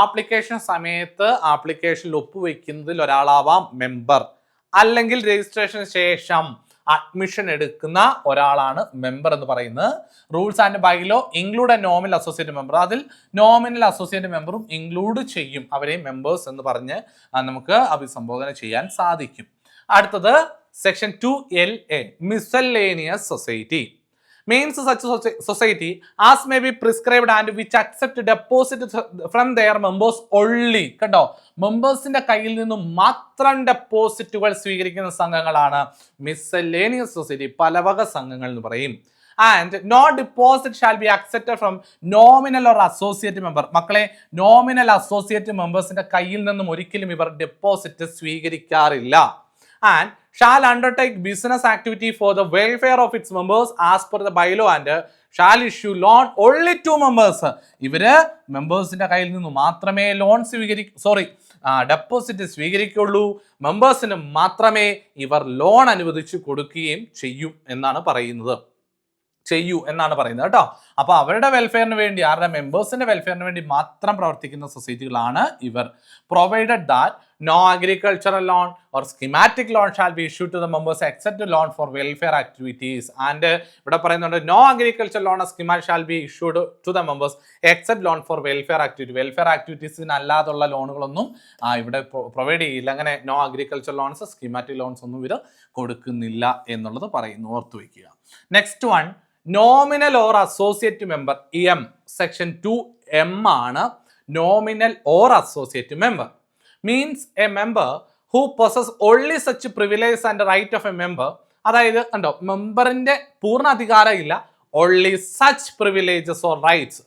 ആപ്ലിക്കേഷൻ സമയത്ത് ആപ്ലിക്കേഷനിൽ ഒപ്പുവെക്കുന്നതിൽ ഒരാളാവാം മെമ്പർ, അല്ലെങ്കിൽ രജിസ്ട്രേഷന് ശേഷം അഡ്മിഷൻ എടുക്കുന്ന ഒരാളാണ് മെമ്പർ എന്ന് പറയുന്നത്. Rules and bylaw include A nominal associate member. അതിൽ നോമിനൽ അസോസിയേറ്റ് മെമ്പറും ഇൻക്ലൂഡ് ചെയ്യും. അവരെയും മെമ്പേഴ്സ് എന്ന് പറഞ്ഞ് നമുക്ക് അഭിസംബോധന ചെയ്യാൻ സാധിക്കും. അടുത്തത് section 2LA miscellaneous society means such society as may be prescribed and which accept deposit from their members only. കണ്ടോ, മെമ്പേഴ്സിന്റെ കയ്യിൽ നിന്നും മാത്രം ഡെപ്പോസിറ്റുകൾ സ്വീകരിക്കുന്ന സംഘങ്ങളാണ് മിസ്സലേനിയസ് സൊസൈറ്റി, പലവക സംഘങ്ങൾ എന്ന് പറയും. And no deposit shall be accepted from nominal or associate member. മക്കളെ, നോമിനൽ അസോസിയേറ്റ് മെമ്പേഴ്സിന്റെ കയ്യിൽ നിന്നും ഒരിക്കലും ഇവർ deposit സ്വീകരിക്കാറില്ല. And shall undertake business activity for the welfare of its members as per the bylaw and shall issue loan only to members. ഇവര് മെമ്പേഴ്സിന്റെ കയ്യിൽ നിന്ന് മാത്രമേ ലോൺ ഡെപ്പോസിറ്റ് സ്വീകരിക്കുള്ളൂ. മെമ്പേഴ്സിന് മാത്രമേ ഇവർ ലോൺ അനുവദിച്ചു കൊടുക്കുകയും ചെയ്യൂ എന്നാണ് പറയുന്നത് കേട്ടോ. അപ്പൊ അവരുടെ വെൽഫെയറിന് വേണ്ടി, ആരുടെ മെമ്പേഴ്സിന്റെ വെൽഫെയറിന് വേണ്ടി മാത്രം പ്രവർത്തിക്കുന്ന സൊസൈറ്റികളാണ് ഇവർ. Provided that no agricultural loan or schematic loan shall be issued to the members except loan for welfare activities. And ഇവിടെ പറയുന്നുണ്ട് no agriculture loan or schematic shall be issued to the members except loan for welfare activity. Welfare ആക്ടിവിറ്റീസിന് അല്ലാതുള്ള ലോണുകളൊന്നും ഇവിടെ പ്രൊവൈഡ് ചെയ്യില്ല. അങ്ങനെ no agriculture loans, schematic loans ഒന്നും ഇവർ കൊടുക്കുന്നില്ല എന്നുള്ളത് പറയുന്നു, ഓർത്തു വയ്ക്കുക. Next one, nominal or associate member. Section 2M ആണ്. Nominal or associate member means a member who possess only such privilege and right of a member. അതായത് കണ്ടോ, മെമ്പറിന്റെ പൂർണ്ണ അധികാരം ഇല്ല, only such privileges or rights,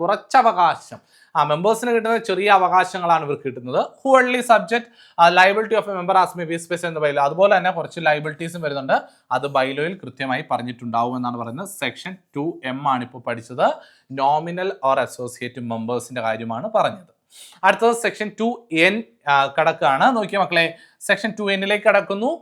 കുറച്ച് അവകാശം. മെമ്പേഴ്സിന് കിട്ടുന്ന ചെറിയ അവകാശങ്ങളാണ് ഇവർക്ക് കിട്ടുന്നത്. Who only subject liability of a member as may be specified in the bylaw. അതുപോലെ തന്നെ കുറച്ച് ലയബിലിറ്റീസും വരുന്നുണ്ട്, അത് ബൈലോയിൽ കൃത്യമായി പറഞ്ഞിട്ടുണ്ടാവും എന്നാണ് പറയുന്നത്. സെക്ഷൻ 2M ആണ് ഇപ്പോൾ പഠിച്ചത്. നോമിനൽ ഓർ അസോസിയേറ്റ് മെമ്പേഴ്സിന്റെ കാര്യമാണ് പറഞ്ഞത്. അടുത്തത് സെക്ഷൻ 2N കടക്കുകയാണ്. നോക്കിയ മക്കളെ, സെക്ഷൻ 2Nലേക്ക് കടക്കുന്നു.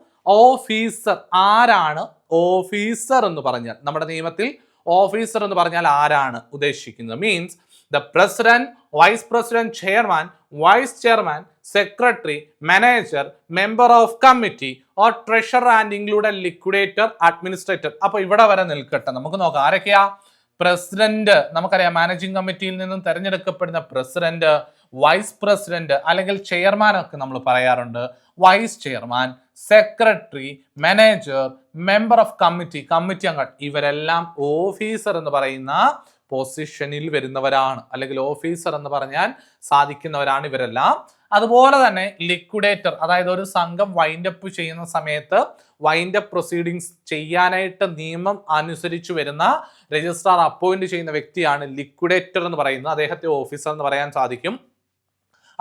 ഓഫീസർ. ആരാണ് ഓഫീസർ എന്ന് പറഞ്ഞാൽ? നമ്മുടെ നിയമത്തിൽ ഓഫീസർ എന്ന് പറഞ്ഞാൽ ആരാണ് ഉദ്ദേശിക്കുന്നത്? Means the president, vice president, chairman, vice chairman, secretary, manager, member of committee or treasurer and included liquidator, administrator. അപ്പോൾ ഇവിടെ വരെ നിൽക്കട്ടെ, നമുക്ക് നോക്കാം ആരൊക്കെയാ. പ്രസിഡന്റ്, നമുക്കറിയാം മാനേജിംഗ് കമ്മിറ്റിയിൽ നിന്നും തെരഞ്ഞെടുക്കപ്പെടുന്ന പ്രസിഡന്റ്, വൈസ് പ്രസിഡന്റ് അല്ലെങ്കിൽ ചെയർമാൻ ഒക്കെ നമ്മൾ പറയാറുണ്ട്, vice chairman, secretary, manager, member of committee അംഗങ്ങൾ, ഇവരെല്ലാം ഓഫീസർ എന്ന് പറയുന്ന പൊസിഷനിൽ വരുന്നവരാണ്, അല്ലെങ്കിൽ ഓഫീസർ എന്ന് പറഞ്ഞാൽ സാധിക്കുന്നവരാണ് ഇവരെല്ലാം. അതുപോലെ തന്നെ ലിക്വിഡേറ്റർ, അതായത് ഒരു സംഘം വൈൻഡപ്പ് ചെയ്യുന്ന സമയത്ത് വൈൻഡപ്പ് പ്രൊസീഡിങ്സ് ചെയ്യാനായിട്ട് നിയമം അനുസരിച്ച് വരുന്ന രജിസ്ട്രാർ അപ്പോയിന്റ് ചെയ്യുന്ന വ്യക്തിയാണ് ലിക്വിഡേറ്റർ എന്ന് പറയുന്നത്. അദ്ദേഹത്തെ ഓഫീസർ എന്ന് പറയാൻ സാധിക്കും.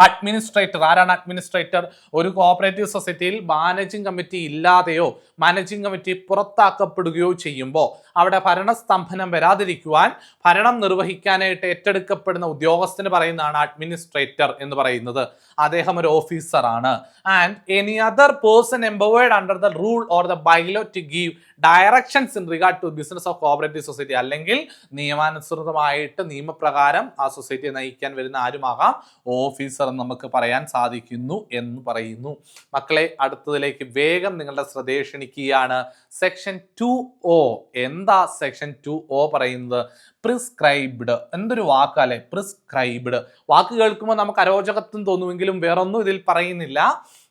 അഡ്മിനിസ്ട്രേറ്റർ. ആരാണ് അഡ്മിനിസ്ട്രേറ്റർ? ഒരു കോഓപ്പറേറ്റീവ് സൊസൈറ്റിയിൽ മാനേജിംഗ് കമ്മിറ്റി ഇല്ലാതെയോ മാനേജിംഗ് കമ്മിറ്റി പുറത്താക്കപ്പെടുകയോ ചെയ്യുമ്പോൾ അവിടെ ഭരണസ്തംഭനം വരാതിരിക്കുവാൻ ഭരണം നിർവഹിക്കാനായിട്ട് ഏറ്റെടുക്കപ്പെടുന്ന ഉദ്യോഗസ്ഥന് പറയുന്നതാണ് അഡ്മിനിസ്ട്രേറ്റർ എന്ന് പറയുന്നത്. അദ്ദേഹം ഒരു ഓഫീസറാണ്. And any other person empowered under the rule or the bylaw to give directions in regard to business of cooperative society. അല്ലെങ്കിൽ നിയമാനുസൃതമായിട്ട് നിയമപ്രകാരം ആ സൊസൈറ്റിയെ നയിക്കാൻ വരുന്ന ആരുമാകാം ഓഫീസർ എന്ന് നമുക്ക് പറയാൻ സാധിക്കുന്നു എന്ന് പറയുന്നു. മക്കളെ, അടുത്തതിലേക്ക് വേഗം നിങ്ങളുടെ ശ്രദ്ധയെ ക്ഷണിക്കുകയാണ്. Section 2O. എന്താ സെക്ഷൻ 2O പറയുന്നത്? പ്രിസ്ക്രൈബ്ഡ്. എന്തൊരു വാക്കല്ലേ പ്രിസ്ക്രൈബ്ഡ്. വാക്ക് കേൾക്കുമ്പോൾ നമുക്ക് അരോചകത്വം തോന്നുമെങ്കിലും വേറൊന്നും ഇതിൽ പറയുന്നില്ല.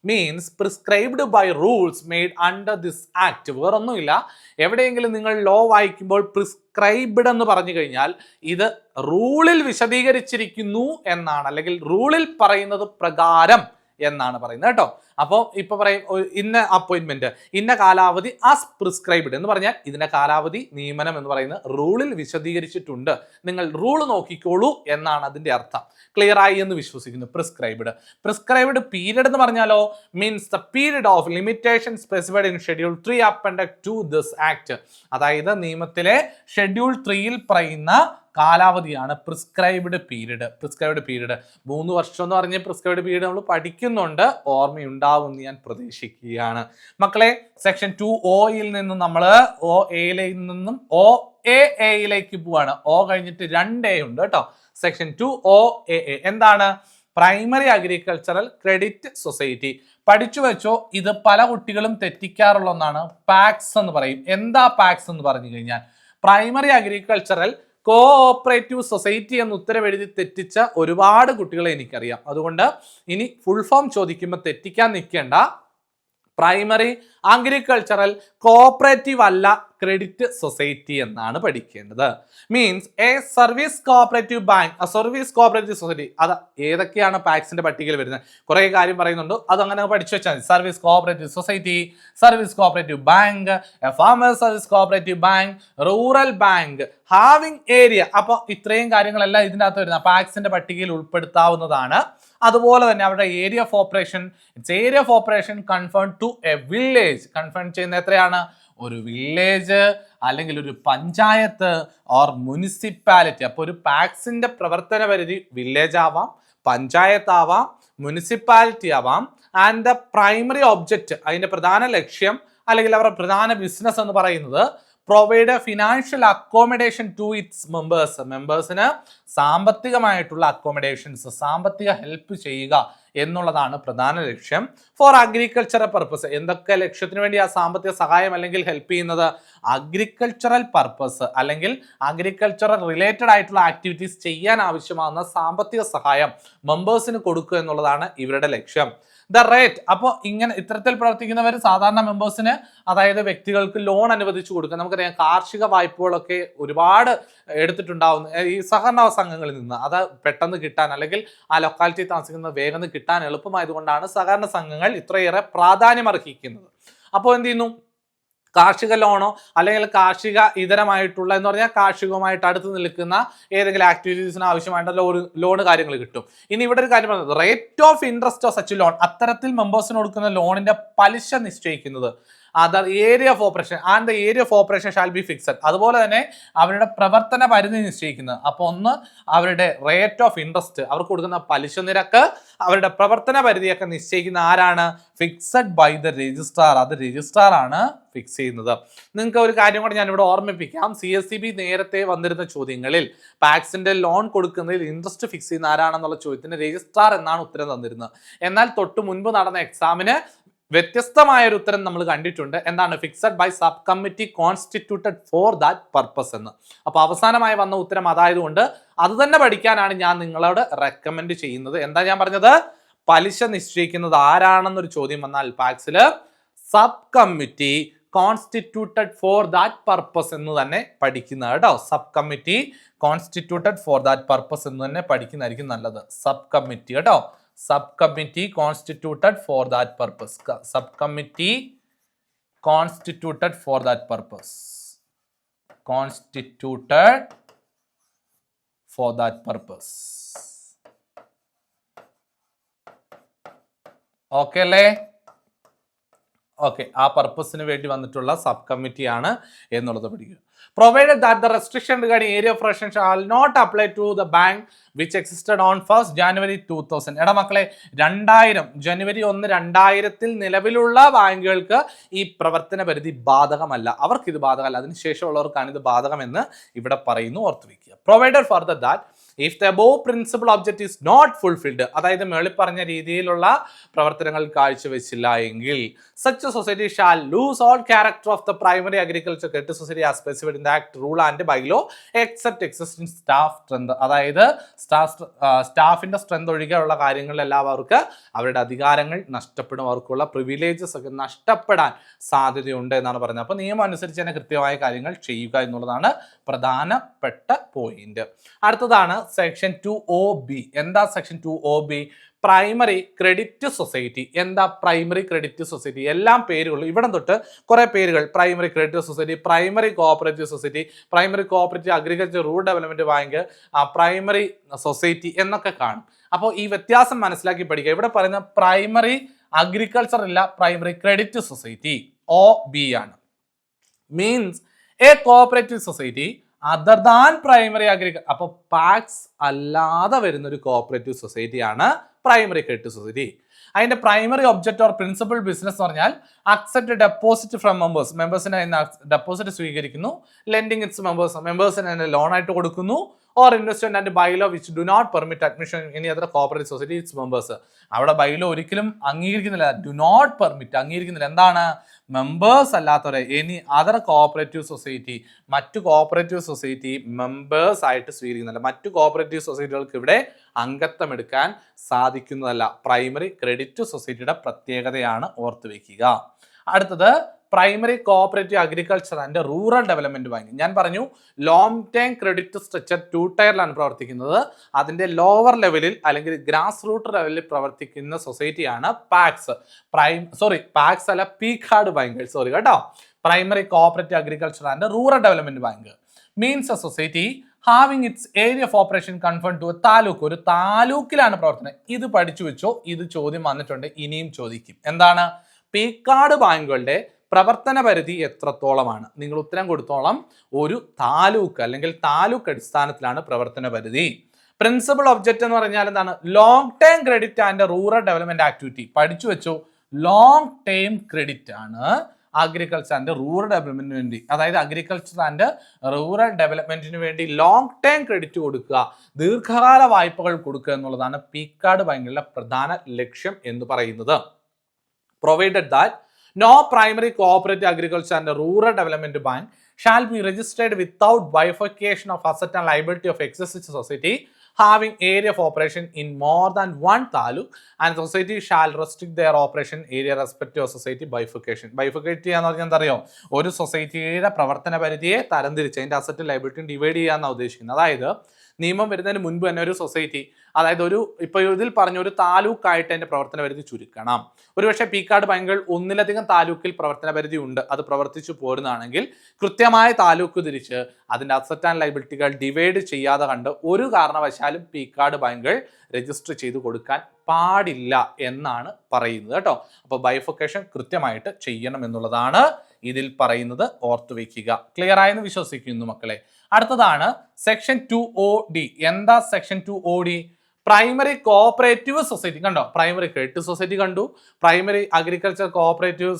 Means prescribed by rules made under this act. വേറൊന്നുമില്ല, എവിടെയെങ്കിലും നിങ്ങൾ ലോ വായിക്കുമ്പോൾ പ്രിസ്ക്രൈബ്ഡ് എന്ന് പറഞ്ഞു കഴിഞ്ഞാൽ ഇത് റൂളിൽ വിശദീകരിച്ചിരിക്കുന്നു എന്നാണ്, അല്ലെങ്കിൽ റൂളിൽ പറയുന്നത് പ്രകാരം എന്നാണ് പറയുന്നത് കേട്ടോ. അപ്പോൾ ഇപ്പൊ പറയും ഇന്ന അപ്പോയിന്റ്മെന്റ്, ഇന്ന കാലാവധി ആസ് പ്രിസ്ക്രൈബ്ഡ് എന്ന് പറഞ്ഞാൽ ഇതിന്റെ കാലാവധി നിയമനം എന്ന് പറയുന്നത് റൂളിൽ വിശദീകരിച്ചിട്ടുണ്ട്, നിങ്ങൾ റൂൾ നോക്കിക്കോളൂ എന്നാണ് അതിന്റെ അർത്ഥം. ക്ലിയർ ആയി എന്ന് വിശ്വസിക്കുന്നു. പ്രിസ്ക്രൈബ്ഡ് പീരീഡ് എന്ന് പറഞ്ഞാലോ means the period of limitation specified in schedule 3 appended to this act. അതായത് നിയമത്തിലെ ഷെഡ്യൂൾ 3യിൽ പറയുന്ന കാലാവധിയാണ് പ്രിസ്ക്രൈബ്ഡ് പീരീഡ്. 3 വർഷം എന്ന് പറഞ്ഞ പ്രിസ്ക്രൈബ്ഡ് പീരീഡ് നമ്മൾ പഠിക്കുന്നുണ്ട്, ഓർമ്മയുണ്ടാവും എന്ന് ഞാൻ പ്രതീക്ഷിക്കുകയാണ്. മക്കളെ, സെക്ഷൻ 2O നിന്നും നമ്മൾ OA-യിൽ നിന്നും OAA-യിലേക്ക് പോവാണ്. O കഴിഞ്ഞിട്ട് 2A ഉണ്ട് കേട്ടോ. സെക്ഷൻ 2OAA എന്താണ്? Primary agricultural credit society. പഠിച്ചു വെച്ചോ, ഇത് പല കുട്ടികളും തെറ്റിക്കാറുള്ള ഒന്നാണ്. പാക്സ് എന്ന് പറയും. എന്താ പാക്സ് എന്ന് പറഞ്ഞു കഴിഞ്ഞാൽ പ്രൈമറി അഗ്രികൾച്ചറൽ കോഓപ്പറേറ്റീവ് സൊസൈറ്റി എന്ന് ഉത്തരവെഴുതി തെറ്റിച്ച ഒരുപാട് കുട്ടികളെ എനിക്കറിയാം. അതുകൊണ്ട് ഇനി ഫുൾ ഫോം ചോദിക്കുമ്പോൾ തെറ്റിക്കാൻ നിൽക്കേണ്ട. പ്രൈമറി അഗ്രികൾച്ചറൽ കോഓപ്പറേറ്റീവ് അല്ല, ക്രെഡിറ്റ് സൊസൈറ്റി എന്നാണ് പഠിക്കേണ്ടത്. Means A service cooperative bank, service cooperative society. അത് ഏതൊക്കെയാണ് പാക്സിന്റെ പട്ടികയിൽ വരുന്നത്? കുറെ കാര്യം പറയുന്നുണ്ട്, അത് അങ്ങനെ പഠിച്ചു വെച്ചാൽ. Service cooperative society, service cooperative bank, farmers service cooperative bank, rural bank, having area. അപ്പൊ ഇത്രയും കാര്യങ്ങളെല്ലാം ഇതിൻ്റെ അകത്ത് വരുന്ന പാക്സിന്റെ പട്ടികയിൽ ഉൾപ്പെടുത്താവുന്നതാണ്. അതുപോലെ തന്നെ അവരുടെ area of operation confined to a village. Confined ചെയ്യുന്ന എത്രയാണ്? ഒരു വില്ലേജ് അല്ലെങ്കിൽ ഒരു പഞ്ചായത്ത് ഓർ മുനിസിപ്പാലിറ്റി. അപ്പോൾ ഒരു പാക്സിന്റെ പ്രവർത്തന പരിധി വില്ലേജ് ആവാം, പഞ്ചായത്ത് ആവാം, മുനിസിപ്പാലിറ്റി ആവാം. ആൻഡ് ദ പ്രൈമറി ഒബ്ജക്റ്റ്, അതിന്റെ പ്രധാന ലക്ഷ്യം അല്ലെങ്കിൽ അവരുടെ പ്രധാന ബിസിനസ് എന്ന് പറയുന്നത് provide financial accommodation to its മെമ്പേഴ്സിന് സാമ്പത്തികമായിട്ടുള്ള അക്കോമഡേഷൻസ്, സാമ്പത്തിക ഹെൽപ്പ് ചെയ്യുക എന്നുള്ളതാണ് പ്രധാന ലക്ഷ്യം. For agricultural purpose. എന്തൊക്കെ ലക്ഷ്യത്തിന് വേണ്ടി ആ സാമ്പത്തിക സഹായം അല്ലെങ്കിൽ ഹെൽപ്പ് ചെയ്യുന്നത്? അഗ്രികൾച്ചറൽ പർപ്പസ് അല്ലെങ്കിൽ അഗ്രികൾച്ചറൽ റിലേറ്റഡ് ആയിട്ടുള്ള ആക്ടിവിറ്റീസ് ചെയ്യാൻ ആവശ്യമാകുന്ന സാമ്പത്തിക സഹായം മെമ്പേഴ്സിന് കൊടുക്കുക എന്നുള്ളതാണ് ഇവരുടെ ലക്ഷ്യം. The rate. അപ്പോൾ ഇങ്ങനെ ഇത്തരത്തിൽ പ്രവർത്തിക്കുന്നവർ സാധാരണ മെമ്പേഴ്സിന്, അതായത് വ്യക്തികൾക്ക് ലോൺ അനുവദിച്ചു കൊടുക്കുക. നമുക്കറിയാം കാർഷിക വായ്പകളൊക്കെ ഒരുപാട് എടുത്തിട്ടുണ്ടാവുന്ന ഈ സഹകരണ സംഘങ്ങളിൽ നിന്ന്. അത് പെട്ടെന്ന് കിട്ടാൻ അല്ലെങ്കിൽ ആ ലൊക്കാലിറ്റി താമസിക്കുന്ന വേഗം കിട്ടാൻ എളുപ്പമായതുകൊണ്ടാണ് സഹകരണ സംഘങ്ങൾ ഇത്രയേറെ പ്രാധാന്യം അർഹിക്കുന്നത്. അപ്പോൾ എന്ത് ചെയ്യുന്നു? കാർഷിക ലോണോ അല്ലെങ്കിൽ കാർഷിക ഇതരമായിട്ടുള്ള എന്ന് പറഞ്ഞാൽ കാർഷികവുമായിട്ട് അടുത്ത് നിൽക്കുന്ന ഏതെങ്കിലും ആക്ടിവിറ്റീസിന് ആവശ്യമായിട്ടുള്ള ലോൺ കാര്യങ്ങൾ കിട്ടും. ഇനി ഇവിടെ ഒരു കാര്യം പറയുന്നത്, rate of interest of such loan. അത്തരത്തിൽ മെമ്പേഴ്സിന് കൊടുക്കുന്ന ലോണിന്റെ പലിശ നിശ്ചയിക്കുന്നത് other area of operation and the area of operation shall be fixed. അതുപോലെ തന്നെ അവരുടെ പ്രവർത്തന പരിധി നിശ്ചയിക്കുന്നത്. അപ്പോൾ ഒന്ന് അവരുടെ റേറ്റ് ഓഫ് ഇൻട്രസ്റ്റ്, അവർക്ക് കൊടുക്കുന്ന പലിശ നിരക്ക്, അവരുടെ പ്രവർത്തന പരിധിയൊക്കെ നിശ്ചയിക്കുന്ന ആരാണ്? Fixed by the registrar. അത് രജിസ്ട്രാർ ആണ് ഫിക്സ് ചെയ്യുന്നത്. നിങ്ങൾക്ക് ഒരു കാര്യം കൂടെ ഞാൻ ഇവിടെ ഓർമ്മിപ്പിക്കാം. CSEB നേരത്തെ വന്നിരുന്ന ചോദ്യങ്ങളിൽ പാക്സിന്റെ ലോൺ കൊടുക്കുന്നതിൽ ഇൻട്രസ്റ്റ് ഫിക്സ് ചെയ്യുന്ന ആരാണെന്നുള്ള ചോദ്യത്തിന് രജിസ്ട്രാർ എന്നാണ് ഉത്തരം തന്നിരുന്നത്. എന്നാൽ തൊട്ട് മുൻപ് നടന്ന എക്സാമിന് വ്യത്യസ്തമായ ഒരു ഉത്തരം നമ്മൾ കണ്ടിട്ടുണ്ട്. എന്താണ്? Fixed by sub committee constituted for that purpose എന്ന്. അപ്പോൾ അവസാനമായി വന്ന ഉത്തരം അതായതുകൊണ്ട് അത് തന്നെ പഠിക്കാനാണ് ഞാൻ നിങ്ങളോട് റെക്കമെൻഡ് ചെയ്യുന്നത്. എന്താ ഞാൻ പറഞ്ഞത്? പലിശ നിശ്ചയിക്കുന്നത് ആരാണെന്നൊരു ചോദ്യം വന്നാൽ പാക്സിൽ sub committee constituted for that purpose എന്ന് തന്നെ പഠിക്കുന്നത് കേട്ടോ. Sub committee constituted for that purpose എന്ന് തന്നെ പഠിക്കുന്നതായിരിക്കും നല്ലത്. സബ് കമ്മിറ്റി കേട്ടോ. Subcommittee constituted for that purpose. Subcommittee constituted for that purpose. Constituted for that purpose. Okay അല്ലേ? ഓക്കെ, ആ പർപ്പസിന് വേണ്ടി വന്നിട്ടുള്ള സബ് കമ്മിറ്റി ആണ് എന്നുള്ളത് പഠിക്കുക. Provided that the restriction regarding area of operation shall not apply to the bank which existed on 1st January 2000. എടാ മക്കളെ, 2000 ജനുവരി 1, 2000 നിലവിലുള്ള ബാങ്കുകൾക്ക് ഈ പ്രവർത്തന പരിധി ബാധകമല്ല. അവർക്ക് ഇത് ബാധകമല്ല, അതിനുശേഷമുള്ളവർക്കാണ് ഇത് ബാധകമെന്ന് ഇവിടെ പറയുന്നു, ഓർത്തു വയ്ക്കുക. Provided further that if the above principal object is not fulfilled, അതായത് മേളിൽ പറഞ്ഞ രീതിയിലുള്ള പ്രവർത്തനങ്ങൾ കാഴ്ചവെച്ചില്ല എങ്കിൽ such a society shall lose all character of the primary agriculture credit society as specified in the act, rule and bylaw except existing staff strength. അതായത് സ്റ്റാഫിന്റെ സ്ട്രെങ്ത് ഒഴികെയുള്ള കാര്യങ്ങളിലെല്ലാം അവർക്ക് അവരുടെ അധികാരങ്ങൾ നഷ്ടപ്പെടും, അവർക്കുള്ള പ്രിവിലേജസ് ഒക്കെ നഷ്ടപ്പെടാൻ സാധ്യതയുണ്ട് എന്നാണ് പറയുന്നത്. അപ്പോൾ നിയമം അനുസരിച്ച് തന്നെ കൃത്യമായ കാര്യങ്ങൾ ചെയ്യുക എന്നുള്ളതാണ് പ്രധാനപ്പെട്ട പോയിന്റ്. അടുത്തതാണ് സെക്ഷൻ 2OB. എന്താ section 2OB? Primary credit society. എന്താ പ്രൈമറി ക്രെഡിറ്റ് സൊസൈറ്റി? എല്ലാം പേരുകളും ഇവിടം തൊട്ട് കുറെ പേരുകൾ. Primary credit society, primary cooperative society, primary cooperative agriculture rural development bank, primary society എന്നൊക്കെ കാണും. അപ്പോൾ ഈ വ്യത്യാസം മനസ്സിലാക്കി പഠിക്കുക. ഇവിടെ പറയുന്ന പ്രൈമറി അഗ്രികൾച്ചർ ഇല്ല, പ്രൈമറി ക്രെഡിറ്റ് സൊസൈറ്റി OB ആണ്. Means A cooperative society other than primary agriculture. അപ്പോൾ പാക്സ് അല്ലാതെ വരുന്ന ഒരു കോഓപ്പറേറ്റീവ് സൊസൈറ്റിയാണ് പ്രൈമറി ക്രെഡിറ്റ് സൊസൈറ്റി. അതിന്റെ primary object or principal business എന്ന് പറഞ്ഞാൽ അക്സെപ്റ്റ് ഡെപ്പോസിറ്റ് ഫ്രം മെമ്പേഴ്സിനെ ഡെപ്പോസിറ്റ് സ്വീകരിക്കുന്നു, ലെൻഡിങ് ഇറ്റ്സ് മെമ്പേഴ്സിന് ലോൺ ആയിട്ട് കൊടുക്കുന്നു, or investment and bylaw which do not permit admission any other cooperative society its members. അവിടെ ബൈലോ ഒരിക്കലും അംഗീകരിക്കുന്നില്ല, ഡു നോട്ട് പെർമിറ്റ് അംഗീകരിക്കുന്നില്ല. എന്താണ്? മെമ്പേഴ്സ് അല്ലാത്തവരെ ഇനി അതർ കോഓപ്പറേറ്റീവ് സൊസൈറ്റി, മറ്റു കോഓപ്പറേറ്റീവ് സൊസൈറ്റി മെമ്പേഴ്സ് ആയിട്ട് സ്വീകരിക്കുന്നില്ല. മറ്റു കോഓപ്പറേറ്റീവ് സൊസൈറ്റികൾക്ക് ഇവിടെ അംഗത്വം എടുക്കാൻ സാധിക്കുന്നതല്ല. പ്രൈമറി ക്രെഡിറ്റ് സൊസൈറ്റിയുടെ പ്രത്യേകതയാണ് ഓർത്തു വെക്കുക. അടുത്തത് primary cooperative agriculture and rural development bank. ഞാൻ പറഞ്ഞു ലോങ് ടേം ക്രെഡിറ്റ് സ്ട്രക്ചർ 2 ടയറിലാണ് പ്രവർത്തിക്കുന്നത്. അതിന്റെ ലോവർ ലെവലിൽ അല്ലെങ്കിൽ ഗ്രാസ് റൂട്ട് ലെവലിൽ പ്രവർത്തിക്കുന്ന സൊസൈറ്റിയാണ് പാക്സ്. പാക്സ് അല്ല, പീക്കാർഡ് ബാങ്ക്, സോറി കേട്ടോ. Primary cooperative agriculture and rural development bank means a society having its area of operation confined to a taluk. ഒരു താലൂക്കിലാണ് പ്രവർത്തനം. ഇത് പഠിച്ചു വെച്ചോ, ഇത് ചോദ്യം വന്നിട്ടുണ്ട്, ഇനിയും ചോദിക്കും. എന്താണ്? പീക്കാർഡ് ബാങ്കുകളുടെ പ്രവർത്തന പരിധി എത്രത്തോളമാണ്? നിങ്ങൾ ഉത്തരം കൊടുത്തോളം. ഒരു താലൂക്ക് അല്ലെങ്കിൽ താലൂക്ക് അടിസ്ഥാനത്തിലാണ് പ്രവർത്തന പരിധി. പ്രിൻസിപ്പൽ ഒബ്ജക്റ്റ് എന്ന് പറഞ്ഞാൽ എന്താണ്? Long term credit and rural development activity. പഠിച്ചു വെച്ചു. ലോങ് ടേം ക്രെഡിറ്റ് ആണ് അഗ്രികൾച്ചർ ആൻഡ് റൂറൽ ഡെവലപ്മെന്റിന് വേണ്ടി, അതായത് അഗ്രികൾച്ചർ ആൻഡ് റൂറൽ ഡെവലപ്മെന്റിന് വേണ്ടി ലോങ് ടേം ക്രെഡിറ്റ് കൊടുക്കുക, ദീർഘകാല വായ്പകൾ കൊടുക്കുക എന്നുള്ളതാണ് പീക്കാർഡ് ബാങ്കുകളുടെ പ്രധാന ലക്ഷ്യം എന്ന് പറയുന്നത്. Provided that no primary cooperative agriculture and rural development bank shall be registered without bifurcation of asset and liability of existing society having area of operation in more than one taluk, and society shall restrict their operation area respective of society bifurcation. Bifurcate ചെയ്യാന്ന് പറഞ്ഞാൽ എന്താ അറിയോ? ഒരു സൊസൈറ്റിയുടെ പ്രവർത്തന പരിധിയെ തരംതിരിച്ച് അതിന്റെ അസറ്റ് ലൈബിലിറ്റി ഡിവൈഡ് ചെയ്യാന്നാണ് ഉദ്ദേശിക്കുന്നത്. അതായത് നിയമം വരുന്നതിന് മുൻപ് തന്നെ ഒരു സൊസൈറ്റി, അതായത് ഇപ്പോൾ ഇതിൽ പറഞ്ഞ ഒരു താലൂക്കായിട്ട് അതിന്റെ പ്രവർത്തന പരിധി ചുരുക്കണം. ഒരുപക്ഷെ പീക്കാർഡ് ബാങ്കുകൾ ഒന്നിലധികം താലൂക്കിൽ പ്രവർത്തന പരിധി ഉണ്ട്, അത് പ്രവർത്തിച്ചു പോരുന്നതാണെങ്കിൽ കൃത്യമായ താലൂക്ക് തിരിച്ച് അതിന്റെ അസറ്റ് ആൻഡ് ലൈബിലിറ്റികൾ ഡിവൈഡ് ചെയ്യാതെ കണ്ട് ഒരു കാരണവശാലും പീക്കാർഡ് ബാങ്കുകൾ രജിസ്റ്റർ ചെയ്ത് കൊടുക്കാൻ പാടില്ല എന്നാണ് പറയുന്നത് കേട്ടോ. അപ്പോൾ ബൈഫിക്കേഷൻ കൃത്യമായിട്ട് ചെയ്യണം എന്നുള്ളതാണ് ഇതിൽ പറയുന്നത്. ഓർത്തു വയ്ക്കുക. ക്ലിയർ ആയെന്ന് വിശ്വസിക്കുന്നു മക്കളെ. അടുത്തതാണ് സെക്ഷൻ 2OD. എന്താ section 2OD? Primary cooperative society. കണ്ടോ? പ്രൈമറി ക്രെഡിറ്റ് സൊസൈറ്റി കണ്ടു, പ്രൈമറി അഗ്രികൾച്ചർ കോഓപ്പറേറ്റീവ്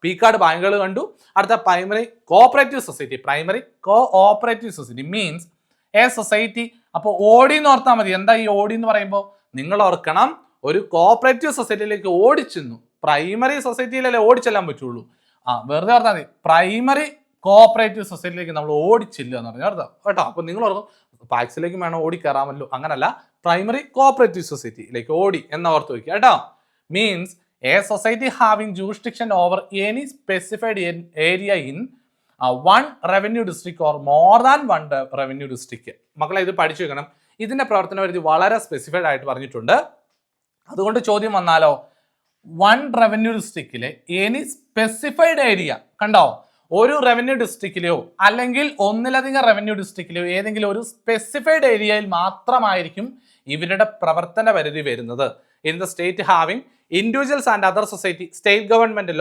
പീക്കാർഡ് ബാങ്കുകൾ കണ്ടു. അടുത്ത primary cooperative society. Primary cooperative society means a society. അപ്പോൾ ഓടി എന്ന് ഓർത്താൽ മതി. എന്താ ഈ ഓടി എന്ന് പറയുമ്പോൾ? നിങ്ങൾ ഓർക്കണം, ഒരു കോഓപ്പറേറ്റീവ് സൊസൈറ്റിയിലേക്ക് ഓടിച്ചെന്നു. പ്രൈമറി സൊസൈറ്റിയിലല്ലേ ഓടിച്ചെല്ലാൻ പറ്റുള്ളൂ. വെറുതെ ഓർത്താൽ മതി, പ്രൈമറി കോഓപ്പറേറ്റീവ് സൊസൈറ്റിയിലേക്ക് നമ്മൾ ഓടിച്ചില്ല എന്ന് പറഞ്ഞാൽ അർത്ഥം കേട്ടോ. അപ്പൊ നിങ്ങൾ ഓർക്കും പാക്സിലേക്ക് വേണം ഓടി കയറാമല്ലോ. അങ്ങനല്ല, പ്രൈമറി കോഓപ്പറേറ്റീവ് സൊസൈറ്റിയിലേക്ക് ഓടി എന്ന് ഓർത്ത് വയ്ക്കുക കേട്ടോ. Means a society having jurisdiction over any specified area in one revenue district or more than one revenue district. മക്കളെ ഇത് പഠിച്ചു വെക്കണം. ഇതിന്റെ പ്രവർത്തന പരിധി വളരെ സ്പെസിഫൈഡ് ആയിട്ട് പറഞ്ഞിട്ടുണ്ട്. അതുകൊണ്ട് ചോദ്യം വന്നാലോ, വൺ റവന്യൂ ഡിസ്ട്രിക്റ്റിലെ എനി സ്പെസിഫൈഡ് ഏരിയ. കണ്ടോ? ഒരു റവന്യൂ ഡിസ്ട്രിക്റ്റിലെയോ അല്ലെങ്കിൽ ഒന്നിലധികം റവന്യൂ ഡിസ്ട്രിക്റ്റിലെയോ ഏതെങ്കിലും ഒരു സ്പെസിഫൈഡ് ഏരിയയിൽ മാത്രമായിരിക്കും ഇവരുടെ പ്രവർത്തന പരിധി വരുന്നത്. In the state having individuals and other society, state government,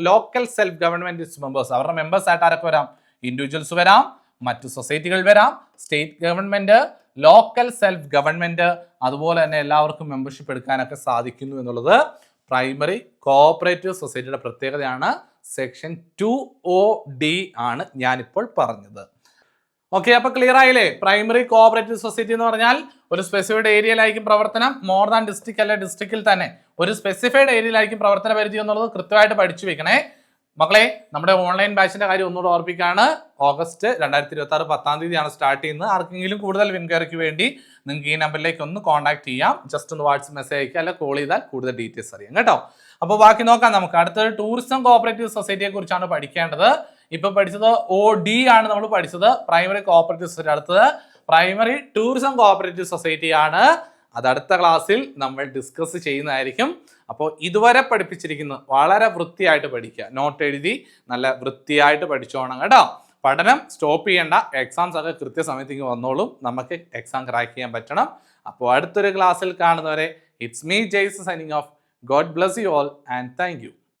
local self government members. അവരുടെ മെമ്പേഴ്സ് ആയിട്ട് ആരൊക്കെ വരാം? ഇൻഡിവിജ്വൽസ് വരാം, മറ്റു സൊസൈറ്റികൾ വരാം, state government, local self government, അതുപോലെ തന്നെ എല്ലാവർക്കും മെമ്പർഷിപ്പ് എടുക്കാനൊക്കെ സാധിക്കുന്നു എന്നുള്ളത് പ്രൈമറി കോഓപ്പറേറ്റീവ് സൊസൈറ്റിയുടെ പ്രത്യേകതയാണ്. സെക്ഷൻ 2OD ആണ് ഞാനിപ്പോൾ പറഞ്ഞത്. ഓക്കെ, അപ്പൊ ക്ലിയർ ആയില്ലേ? പ്രൈമറി കോഓപ്പറേറ്റീവ് സൊസൈറ്റി എന്ന് പറഞ്ഞാൽ ഒരു സ്പെസിഫൈഡ് ഏരിയയിലായിരിക്കും പ്രവർത്തനം, മോർ ദാൻ ഡിസ്ട്രിക്ട് അല്ലെ ഡിസ്ട്രിക്റ്റിൽ തന്നെ ഒരു സ്പെസിഫൈഡ് ഏരിയയിലായിരിക്കും പ്രവർത്തന പരിധി എന്നുള്ളത് കൃത്യമായിട്ട് പഠിച്ചു വെക്കണേ മക്കളെ. നമ്മുടെ ഓൺലൈൻ ബാച്ചിന്റെ കാര്യം ഒന്നുകൂടെ ഓർപ്പിക്കുകയാണ്. ഓഗസ്റ്റ് 2026 10-ാം തീയതിയാണ് സ്റ്റാർട്ട് ചെയ്യുന്നത്. ആർക്കെങ്കിലും കൂടുതൽ എൻക്വയറിക്ക് വേണ്ടി നിങ്ങൾക്ക് ഈ നമ്പറിലേക്ക് ഒന്ന് കോൺടാക്ട് ചെയ്യാം. ജസ്റ്റ് ഒന്ന് വാട്സ്ആപ്പ് മെസ്സേജ് അയക്കുക, അല്ല കോൾ ചെയ്താൽ കൂടുതൽ ഡീറ്റെയിൽസ് അറിയാം കേട്ടോ. അപ്പോൾ ബാക്കി നോക്കാം നമുക്ക്. അടുത്തത് ടൂറിസം കോഓപ്പറേറ്റീവ് സൊസൈറ്റിയെ കുറിച്ചാണ് പഠിക്കേണ്ടത്. ഇപ്പൊ പഠിച്ചത് OD ആണ് നമ്മൾ പഠിച്ചത്, പ്രൈമറി കോഓപ്പറേറ്റീവ് സൊസൈറ്റി. അടുത്തത് പ്രൈമറി ടൂറിസം കോഓപ്പറേറ്റീവ് സൊസൈറ്റി ആണ്. അത് അടുത്ത ക്ലാസ്സിൽ നമ്മൾ ഡിസ്കസ് ചെയ്യുന്നതായിരിക്കും. അപ്പോൾ ഇതുവരെ പഠിപ്പിച്ചിരിക്കുന്നത് വളരെ വൃത്തിയായിട്ട് പഠിക്കുക, നോട്ട് എഴുതി നല്ല വൃത്തിയായിട്ട് പഠിച്ചോണം കേട്ടോ. പഠനം സ്റ്റോപ്പ് ചെയ്യേണ്ട, എക്സാംസ് ഒക്കെ കൃത്യസമയത്തേക്ക് വന്നോളും, നമുക്ക് എക്സാം ക്രാക്ക് ചെയ്യാൻ പറ്റണം. അപ്പോൾ അടുത്തൊരു ക്ലാസ്സിൽ കാണുന്നവരെ it's me Jaise signing off. God bless you all and thank you.